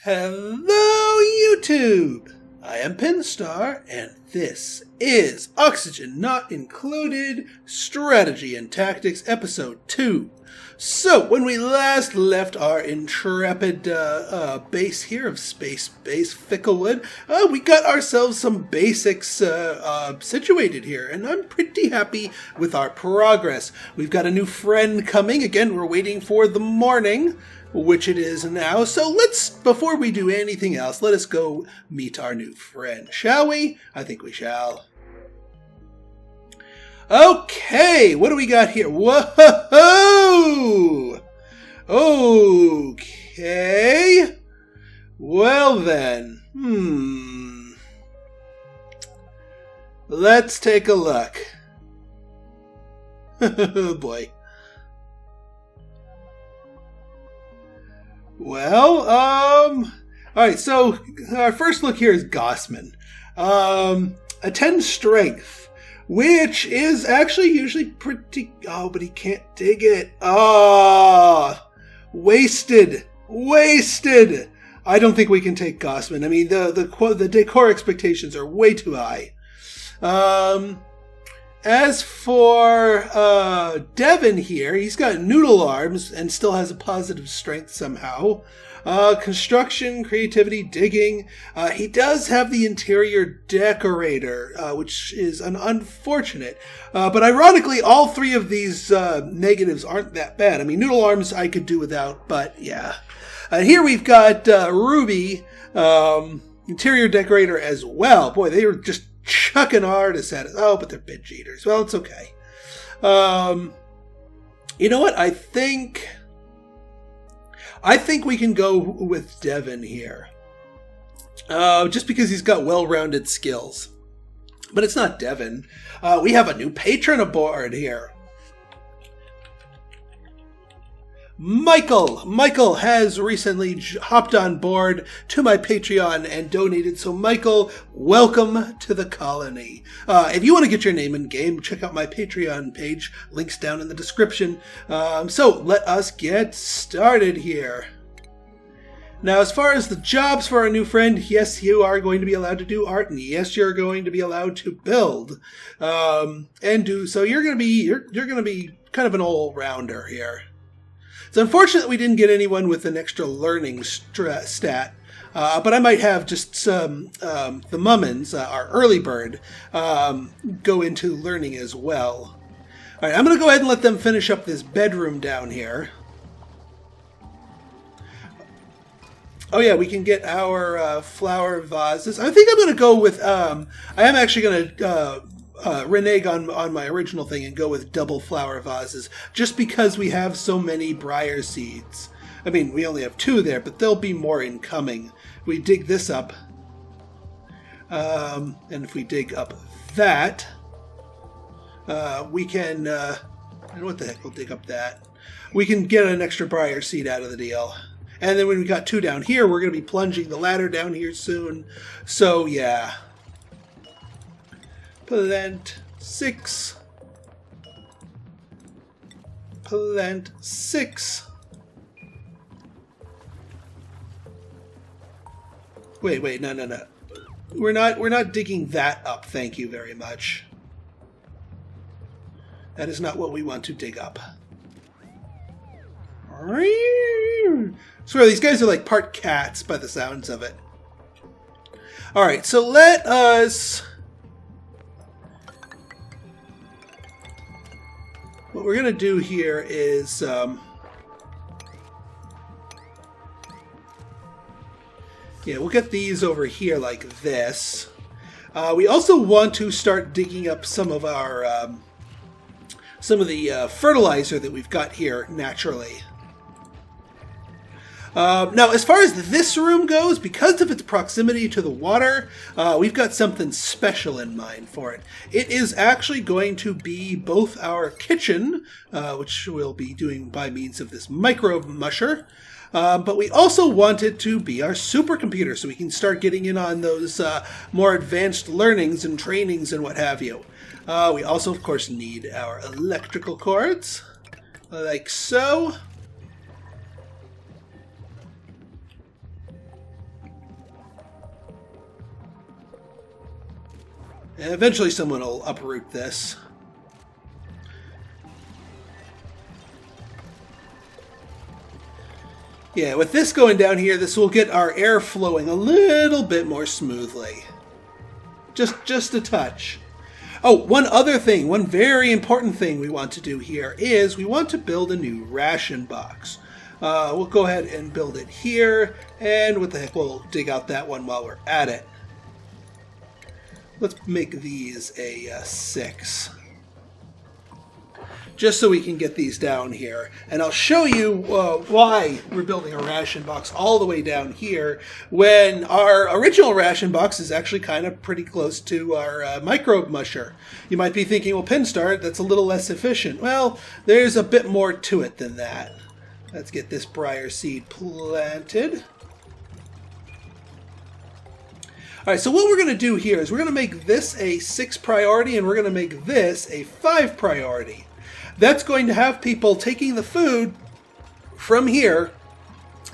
Hello, YouTube! I am Pinstar, and this is Oxygen Not Included Strategy and Tactics Episode 2. So, when we last left our intrepid base here of Space Base Ficklewood, we got ourselves some basics situated here, and I'm pretty happy with our progress. We've got a new friend coming. Again, we're waiting for the morning, which it is now. So before we do anything else, let us go meet our new friend, shall we? I think we shall. Okay, what do we got here? Whoa! Okay. Well then, let's take a look. Oh boy. Well, alright, so our first look here is Gossman. A 10 strength, which is actually usually pretty... Oh, but he can't dig it. Wasted. I don't think we can take Gossman. I mean, the decor expectations are way too high. As for Devin here, he's got noodle arms and still has a positive strength somehow. Construction, creativity, digging. He does have the interior decorator, which is an unfortunate. But ironically, all three of these negatives aren't that bad. I mean, noodle arms I could do without, but yeah. Here we've got Ruby, interior decorator as well. Boy, they were just chucking artists at us. Oh, but they're bitch eaters. Well, it's okay. You know what? I think we can go with Devin here. Just because he's got well-rounded skills. But it's not Devin. We have a new patron aboard here. Michael has recently hopped on board to my Patreon and donated. So Michael, welcome to the colony. If you want to get your name in game, check out my Patreon page. Links down in the description. So let us get started here. Now, as far as the jobs for our new friend, yes, you are going to be allowed to do art, and yes, you're going to be allowed to build, and do so. You're going to be kind of an all-rounder here. It's unfortunate we didn't get anyone with an extra learning stat, but I might have just some the Mummins, our early bird, go into learning as well. All right, I'm going to go ahead and let them finish up this bedroom down here. Oh yeah, we can get our flower vases. I think I'm going to go with, I am actually going to renege on my original thing and go with double flower vases, just because we have so many briar seeds. I mean, we only have 2 there, but there'll be more incoming. We dig this up, and if we dig up that, we can, and what the heck, we'll dig up that. We can get an extra briar seed out of the deal. And then when we got 2 down here, we're going to be plunging the ladder down here soon. So, yeah. Plant 6. Plant 6. Wait, no. We're not digging that up, thank you very much. That is not what we want to dig up. Swear, these guys are like part cats by the sounds of it. Alright, so let us... What we're going to do here is... yeah, we'll get these over here like this. We also want to start digging up some of our... some of the fertilizer that we've got here naturally. Now, as far as this room goes, because of its proximity to the water, we've got something special in mind for it. It is actually going to be both our kitchen, which we'll be doing by means of this micro musher, but we also want it to be our supercomputer, so we can start getting in on those more advanced learnings and trainings and what have you. We also, of course, need our electrical cords, like so. And eventually someone will uproot this. Yeah, with this going down here, this will get our air flowing a little bit more smoothly. Just a touch. Oh, one other thing, one very important thing we want to do here is we want to build a new ration box. We'll go ahead and build it here, and what the heck, we'll dig out that one while we're at it. Let's make these a 6. Just so we can get these down here. And I'll show you why we're building a ration box all the way down here when our original ration box is actually kind of pretty close to our microbe musher. You might be thinking, well, Pinstar, that's a little less efficient. Well, there's a bit more to it than that. Let's get this briar seed planted. All right, so what we're going to do here is we're going to make this a 6 priority and we're going to make this a 5 priority. That's going to have people taking the food from here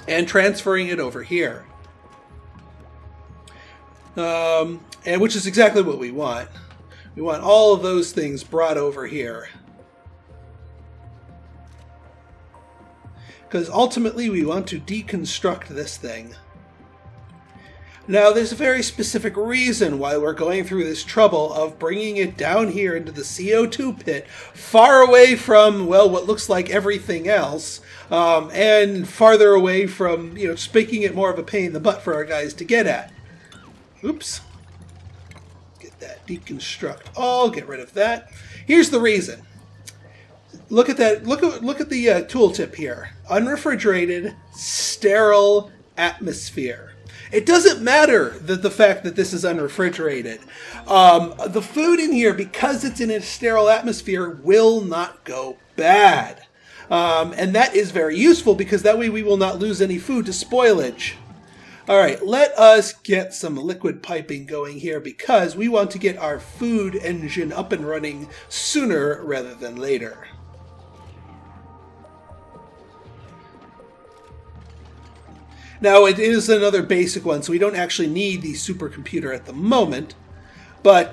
and transferring it over here. And which is exactly what we want. We want all of those things brought over here. Because ultimately we want to deconstruct this thing. Now, there's a very specific reason why we're going through this trouble of bringing it down here into the CO2 pit, far away from, well, what looks like everything else, and farther away from, just making it more of a pain in the butt for our guys to get at. Oops. Get that, deconstruct all, get rid of that. Here's the reason. Look at that, look at the tooltip here. Unrefrigerated, sterile atmosphere. It doesn't matter that the fact that this is unrefrigerated. The food in here, because it's in a sterile atmosphere, will not go bad. And that is very useful because that way we will not lose any food to spoilage. All right, let us get some liquid piping going here because we want to get our food engine up and running sooner rather than later. Now, it is another basic one, so we don't actually need the supercomputer at the moment, but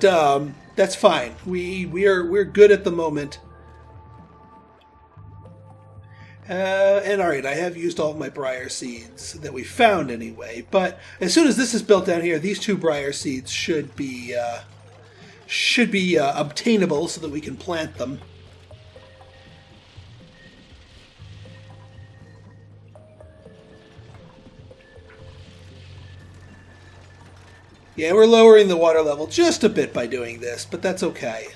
that's fine. We're good at the moment. And all right, I have used all of my briar seeds that we found anyway, but as soon as this is built down here, these 2 briar seeds should be obtainable so that we can plant them. Yeah, we're lowering the water level just a bit by doing this, but that's okay.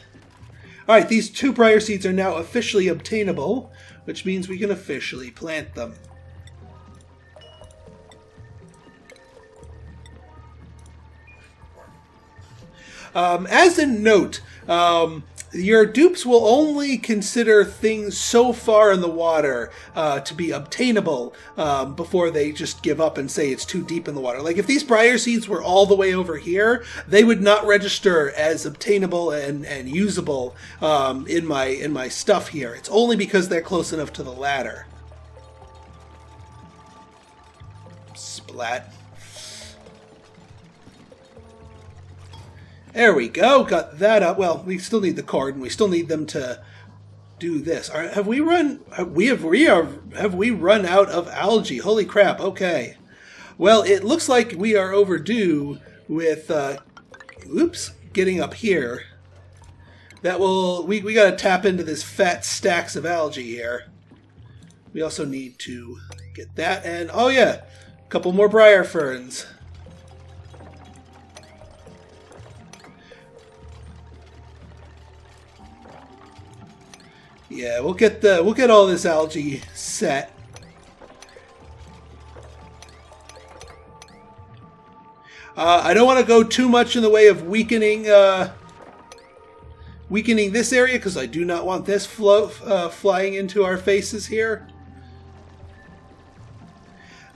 All right, these 2 briar seeds are now officially obtainable, which means we can officially plant them. As a note, your dupes will only consider things so far in the water to be obtainable before they just give up and say it's too deep in the water. Like if these briar seeds were all the way over here, they would not register as obtainable and usable in my stuff here. It's only because they're close enough to the ladder. Splat. There we go, got that up. Well, we still need the cord, and we still need them to do this. Have we run out of algae? Holy crap! Okay. Well, it looks like we are overdue with getting up here. That will we got to tap into this fat stacks of algae here. We also need to get that, and oh yeah, a couple more briar ferns. Yeah, we'll get all this algae set. I don't want to go too much in the way of weakening this area because I do not want this flying into our faces here.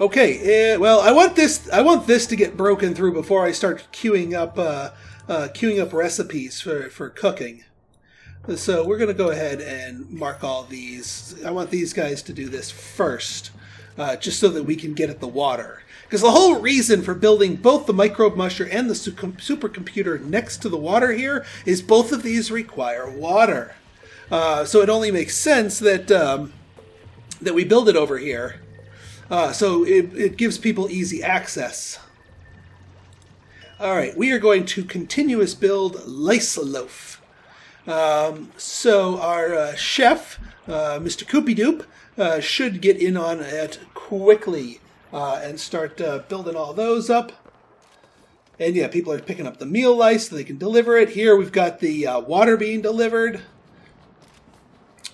Okay, well, I want this to get broken through before I start queuing up recipes for cooking. So we're going to go ahead and mark all these. I want these guys to do this first. just so that we can get at the water. Because the whole reason for building both the microbe musher and the supercomputer next to the water here is both of these require water. So it only makes sense that that we build it over here. So it gives people easy access. All right, we are going to continuous build lice loaf. So our chef, Mr. Koopy Doop, should get in on it quickly and start building all those up. And yeah, people are picking up the meal lice so they can deliver it. Here we've got the water being delivered.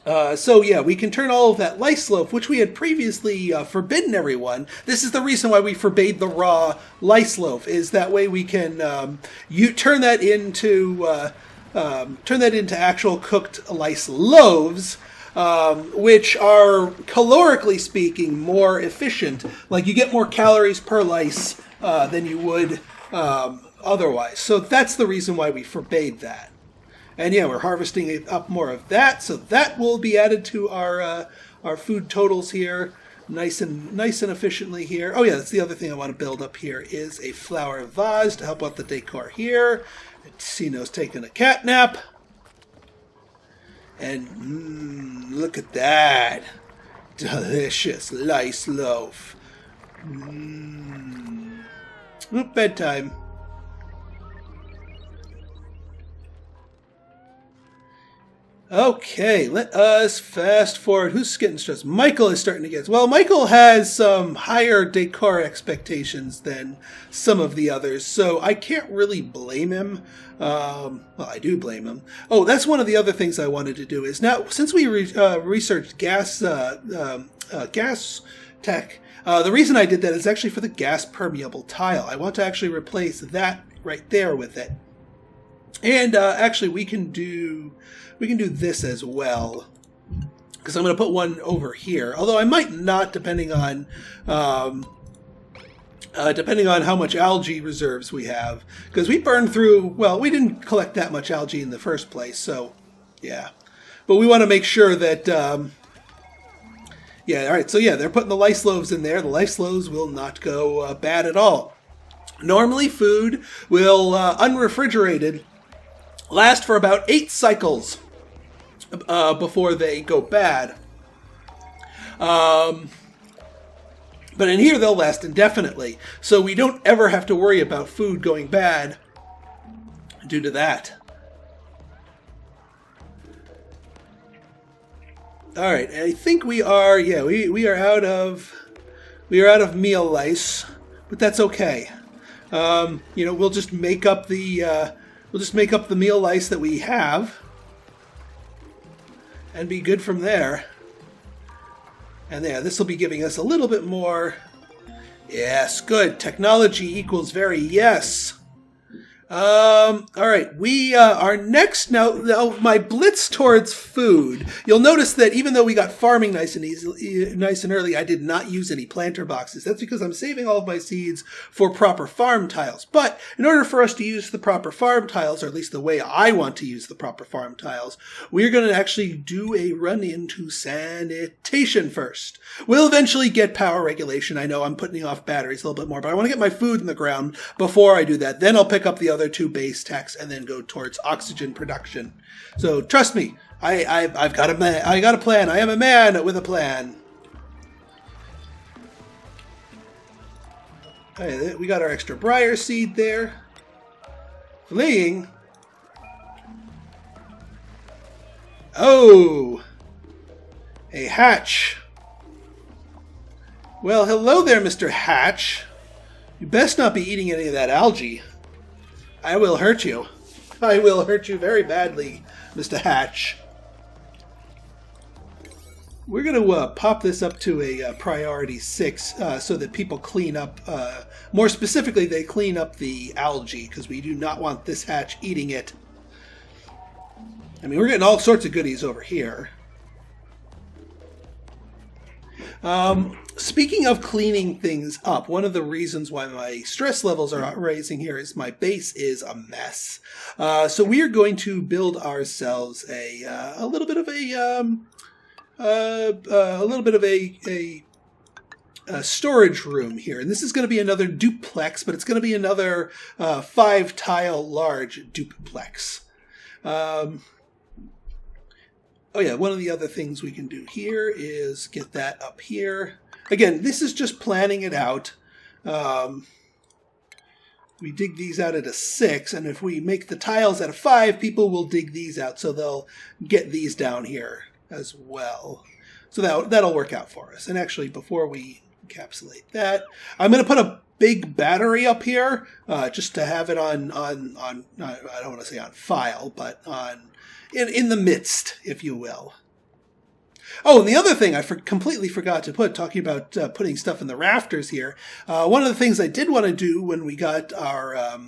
So yeah, we can turn all of that lice loaf, which we had previously forbidden everyone. This is the reason why we forbade the raw lice loaf, is that way we can turn that into actual cooked lice loaves, which are calorically speaking more efficient. Like you get more calories per lice than you would otherwise. So that's the reason why we forbade that. And yeah, we're harvesting up more of that, so that will be added to our food totals here, nice and efficiently here. Oh yeah, that's the other thing I want to build up here is a flower vase to help out the decor here. Tino's taking a cat nap, and look at that delicious lice loaf. Bedtime. Okay, let us fast forward. Who's getting stressed? Michael is starting to get... Well, Michael has some higher decor expectations than some of the others, so I can't really blame him. Well, I do blame him. Oh, that's one of the other things I wanted to do is now, since we researched gas tech, the reason I did that is actually for the gas permeable tile. I want to actually replace that right there with it. And actually, we can do this as well, because I'm going to put one over here. Although I might not, depending on how much algae reserves we have, because we burned through. Well, we didn't collect that much algae in the first place, so yeah. But we want to make sure that. Yeah. All right. So yeah, they're putting the lice loaves in there. The lice loaves will not go bad at all. Normally, food will unrefrigerated last for about 8 cycles before they go bad. But in here, they'll last indefinitely. So we don't ever have to worry about food going bad due to that. All right, I think we are. Yeah, we are out of meal lice, but that's okay. We'll just make up the meal lice that we have, and be good from there. And yeah, this will be giving us a little bit more. Yes, good. Technology equals very yes. All right, we are next now. My blitz towards food. You'll notice that even though we got farming nice and early, I did not use any planter boxes. That's because I'm saving all of my seeds for proper farm tiles. But in order for us to use the proper farm tiles, or at least the way I want to use the proper farm tiles, we're going to actually do a run into sanitation first. We'll eventually get power regulation. I know I'm putting off batteries a little bit more, but I want to get my food in the ground before I do that. Then I'll pick up the other 2 base techs and then go towards oxygen production. So trust me, I've got a plan. I am a man with a plan. Hey, we got our extra briar seed there. Fleeing. Oh, a hatch. Well, hello there, Mr. Hatch. You best not be eating any of that algae. I will hurt you. I will hurt you very badly, Mr. Hatch. We're going to pop this up to a priority 6 so that people clean up. More specifically, they clean up the algae, because we do not want this hatch eating it. I mean, we're getting all sorts of goodies over here. Speaking of cleaning things up, one of the reasons why my stress levels are rising here is my base is a mess. So we are going to build ourselves a little bit of a storage room here. And this is going to be another duplex, but it's going to be another 5-tile large duplex. Oh yeah, one of the other things we can do here is get that up here. Again, this is just planning it out. We dig these out at a 6, and if we make the tiles at a 5, people will dig these out, so they'll get these down here as well. So that'll work out for us. And actually, before we encapsulate that, I'm going to put a big battery up here, just to have it on I don't want to say on file, but in the midst, if you will. Oh, and the other thing I completely forgot to put, talking about putting stuff in the rafters here, one of the things I did want to do when we got our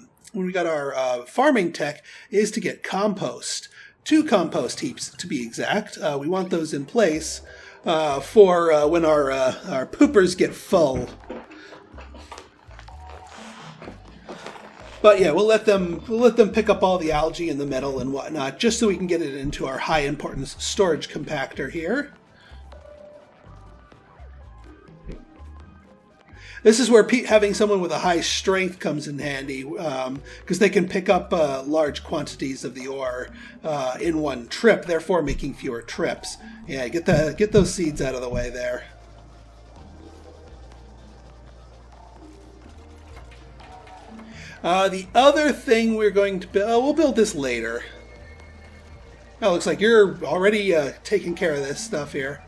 farming tech is to get compost. 2 compost heaps, to be exact. We want those in place for when our poopers get full. But yeah, we'll let them pick up all the algae and the metal and whatnot, just so we can get it into our high importance storage compactor here. This is where having someone with a high strength comes in handy, because they can pick up large quantities of the ore in one trip, therefore making fewer trips. Yeah, get those seeds out of the way there. The other thing we're going to build, we'll build this later. Oh, looks like you're already taking care of this stuff here.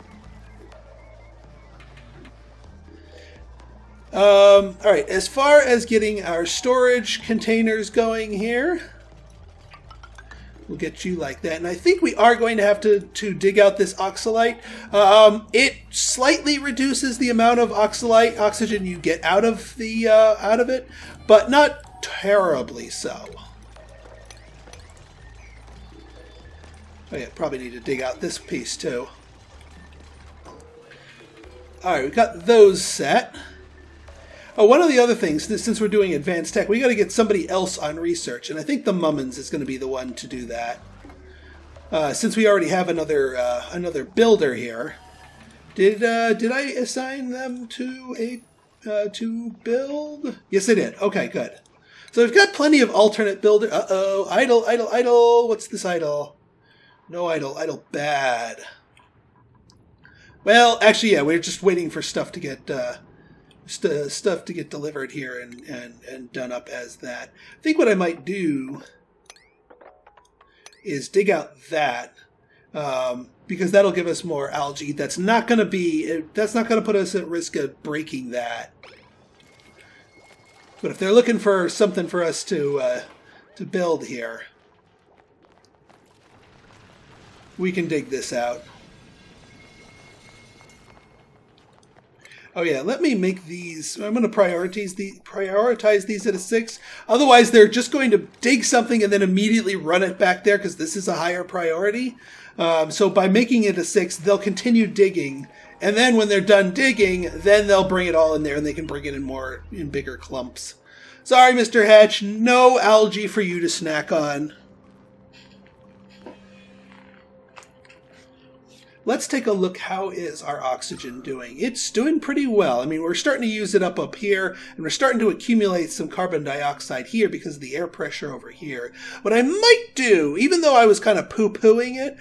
All right, as far as getting our storage containers going here, we'll get you like that. And I think we are going to have to dig out this oxalite. It slightly reduces the amount of oxygen you get out of it, but not terribly so. Oh yeah, probably need to dig out this piece too. All right, we've got those set. Oh, one of the other things, since we're doing advanced tech, we got to get somebody else on research, and I think the Mummins is going to be the one to do that. Since we already have another builder here, did I assign them to build? Yes, I did. Okay, good. So we've got plenty of alternate builder. Idle. What's this idle? No idle. Bad. Well, actually, yeah, we're just waiting for stuff to get delivered here and done up as that. I think what I might do is dig out that, because that'll give us more algae. That's not going to put us at risk of breaking that. But if they're looking for something for us to build here, we can dig this out. Oh yeah, let me make these. I'm going to prioritize these at a 6. Otherwise, they're just going to dig something and then immediately run it back there because this is a higher priority. So by making it a 6, they'll continue digging, and then when they're done digging, then they'll bring it all in there and they can bring it in bigger clumps. Sorry, Mr. Hatch, no algae for you to snack on. Let's take a look. How is our oxygen doing? It's doing pretty well. I mean, we're starting to use it up here, and we're starting to accumulate some carbon dioxide here because of the air pressure over here. What I might do, even though I was kind of poo-pooing it,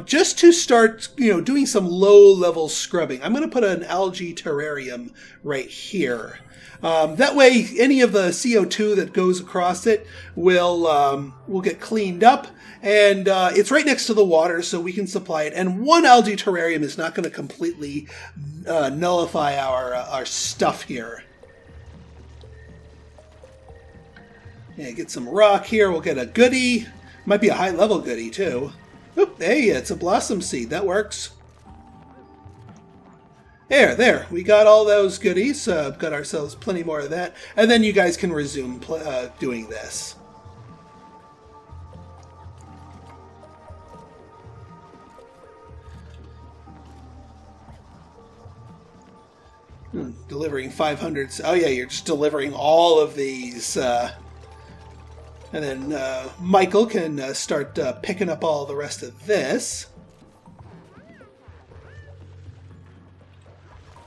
just to start, doing some low-level scrubbing, I'm going to put an algae terrarium right here. That way, any of the CO2 that goes across it will get cleaned up, and it's right next to the water, so we can supply it. And one algae terrarium is not going to completely nullify our stuff here. Yeah, get some rock here. We'll get a goodie. Might be a high-level goodie too. Oop, hey, it's a blossom seed. That works. There, we got all those goodies. Got ourselves plenty more of that. And then you guys can resume doing this. Delivering 500. Oh yeah, you're just delivering all of these. And then Michael can start picking up all the rest of this.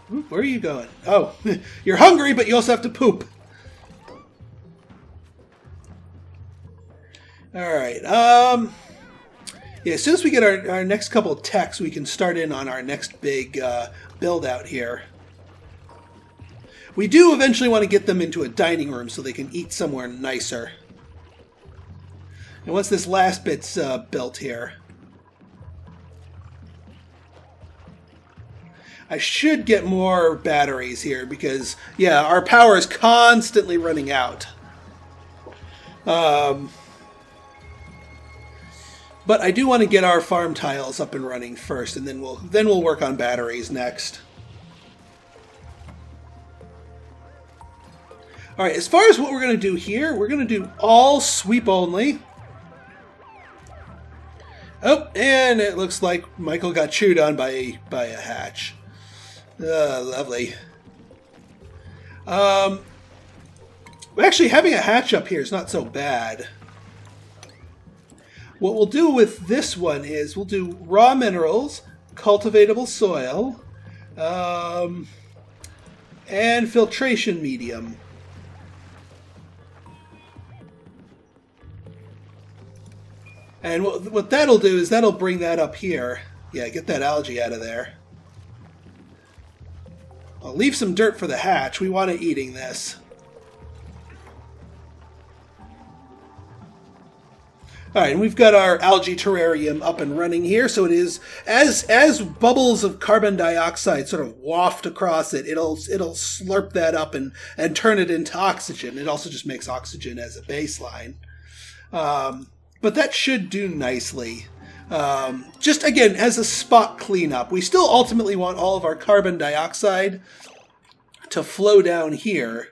Where are you going? Oh, you're hungry, but you also have to poop. Alright, yeah, as soon as we get our next couple of techs, we can start in on our next big build out here. We do eventually want to get them into a dining room so they can eat somewhere nicer. And once this last bit's built here, I should get more batteries here because, yeah, our power is constantly running out. But I do want to get our farm tiles up and running first, and then we'll work on batteries next. All right, as far as what we're going to do here, we're going to do all sweep only. Oh, and it looks like Michael got chewed on by a hatch. Lovely. Actually, having a hatch up here is not so bad. What we'll do with this one is we'll do raw minerals, cultivatable soil, and filtration medium. And what that'll do is that'll bring that up here. Yeah, get that algae out of there. I'll leave some dirt for the hatch. We want it eating this. Alright, and we've got our algae terrarium up and running here, so it is, as bubbles of carbon dioxide sort of waft across it, it'll slurp that up and turn it into oxygen. It also just makes oxygen as a baseline. But that should do nicely. Just, again, as a spot cleanup. We still ultimately want all of our carbon dioxide to flow down here.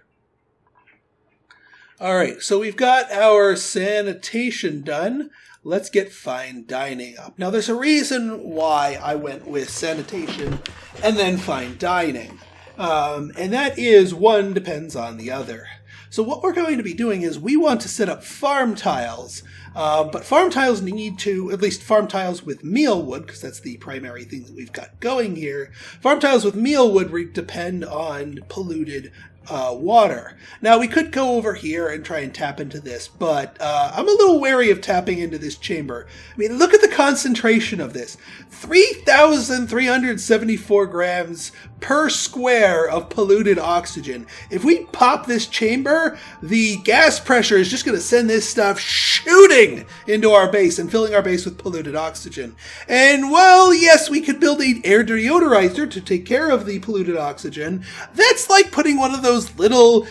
Alright, so we've got our sanitation done. Let's get fine dining up. Now, there's a reason why I went with sanitation and then fine dining. And that is, one depends on the other. So what we're going to be doing is we want to set up farm tiles. But farm tiles need to, at least farm tiles with mealwood, because that's the primary thing that we've got going here. Farm tiles with mealwood depend on polluted water. Now, we could go over here and try and tap into this, but I'm a little wary of tapping into this chamber. I mean, look at the concentration of this. 3,374 grams per square of polluted oxygen. If we pop this chamber, the gas pressure is just going to send this stuff shooting into our base and filling our base with polluted oxygen. And while, yes, we could build an air deodorizer to take care of the polluted oxygen, that's like putting one of those little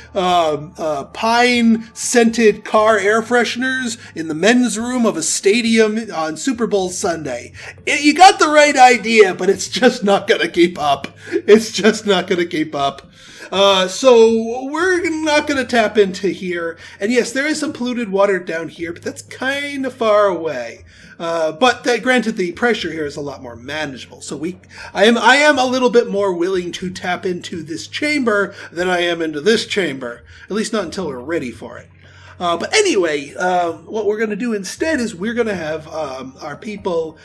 pine-scented car air fresheners in the men's room of a stadium on Super Bowl Sunday. You got the right idea, but it's just not going to keep up. It's just not going to keep up. So we're not going to tap into here. And yes, there is some polluted water down here, but that's kind of far away. But granted, the pressure here is a lot more manageable. So I am a little bit more willing to tap into this chamber than I am into this chamber. At least not until we're ready for it. But anyway, what we're going to do instead is we're going to have our people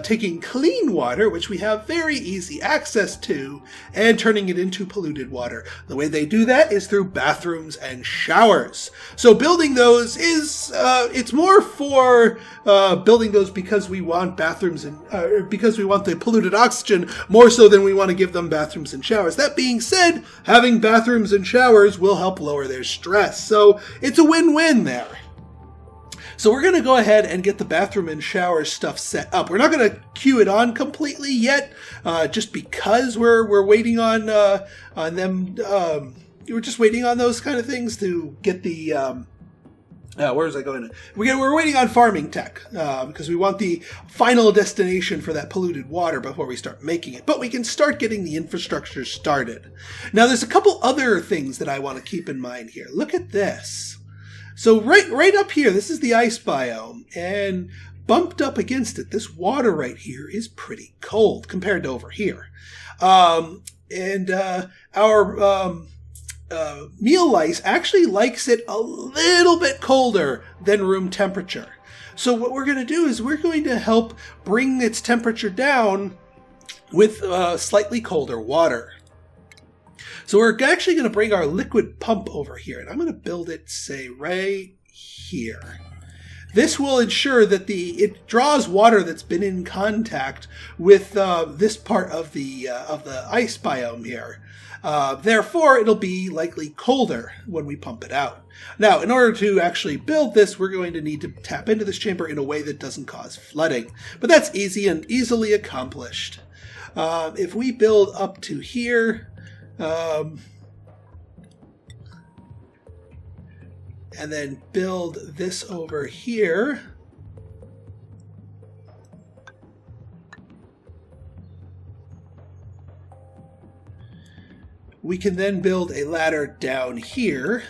taking clean water, which we have very easy access to, and turning it into polluted water. The way they do that is through bathrooms and showers. So building those is, it's more for building those because we want bathrooms and because we want the polluted oxygen more so than we want to give them bathrooms and showers. That being said, having bathrooms and showers will help lower their stress. So it's a win-win there. So we're going to go ahead and get the bathroom and shower stuff set up. We're not going to queue it on completely yet, just because we're waiting on them. We're just waiting on those kind of things to get the. Where was I going? We're waiting on farming tech because we want the final destination for that polluted water before we start making it. But we can start getting the infrastructure started. Now, there's a couple other things that I want to keep in mind here. Look at this. So right up here, this is the ice biome, and bumped up against it, this water right here is pretty cold compared to over here. Our meal lice actually likes it a little bit colder than room temperature. So what we're going to do is we're going to help bring its temperature down with slightly colder water. So we're actually going to bring our liquid pump over here, and I'm going to build it, say, right here. This will ensure that it draws water that's been in contact with this part of the ice biome here. Therefore, it'll be likely colder when we pump it out. Now, in order to actually build this, we're going to need to tap into this chamber in a way that doesn't cause flooding. But that's easy and easily accomplished. If we build up to here, and then build this over here, we can then build a ladder down here.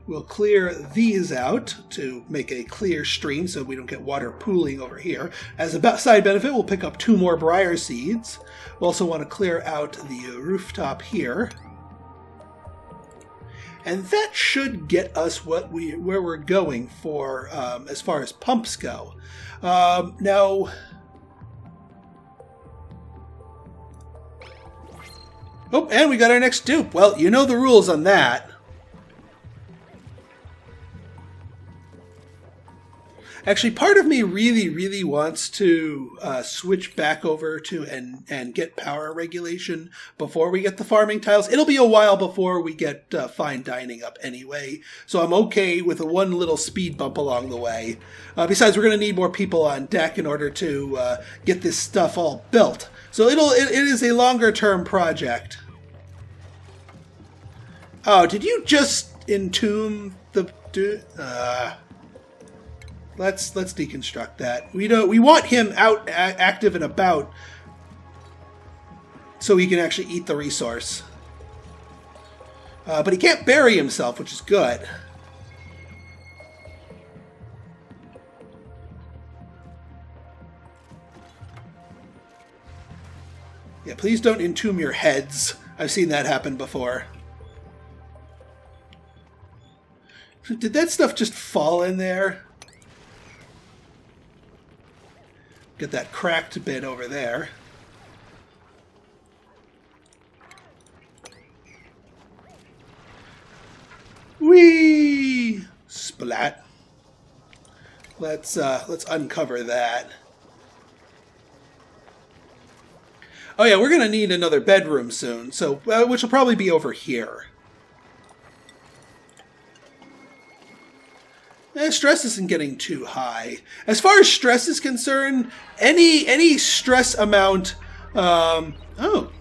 We'll clear these out to make a clear stream so we don't get water pooling over here. As a side benefit, we'll pick up 2 more briar seeds. We also want to clear out the rooftop here. And that should get us where we're going for as far as pumps go. Now, oh, and we got our next dupe. Well, you know the rules on that. Actually, part of me really wants to switch back over to and get power regulation before we get the farming tiles. It'll be a while before we get fine dining up anyway, so I'm okay with a one little speed bump along the way. Besides, we're going to need more people on deck in order to get this stuff all built. So it is a longer term project. Oh, did you just entomb the dude? Let's deconstruct that. We want him out, active and about, so he can actually eat the resource. But he can't bury himself, which is good. Yeah, please don't entomb your heads. I've seen that happen before. Did that stuff just fall in there? Get that cracked bit over there. Whee! Splat. Let's uncover that. Oh yeah, we're gonna need another bedroom soon, so which will probably be over here. Stress isn't getting too high. As far as stress is concerned, any stress amount. Oh,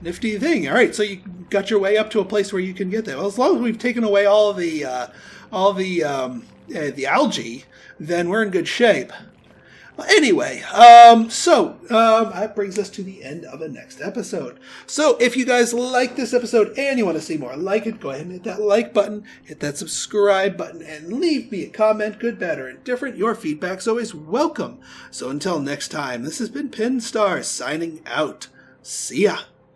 nifty thing. All right, so you got your way up to a place where you can get there. Well, as long as we've taken away all the algae, then we're in good shape. Well, anyway, that brings us to the end of the next episode. So if you guys like this episode and you want to see more like it, go ahead and hit that like button, hit that subscribe button, and leave me a comment, good, bad, or indifferent. Your feedback's always welcome. So until next time, this has been Pinstar signing out. See ya.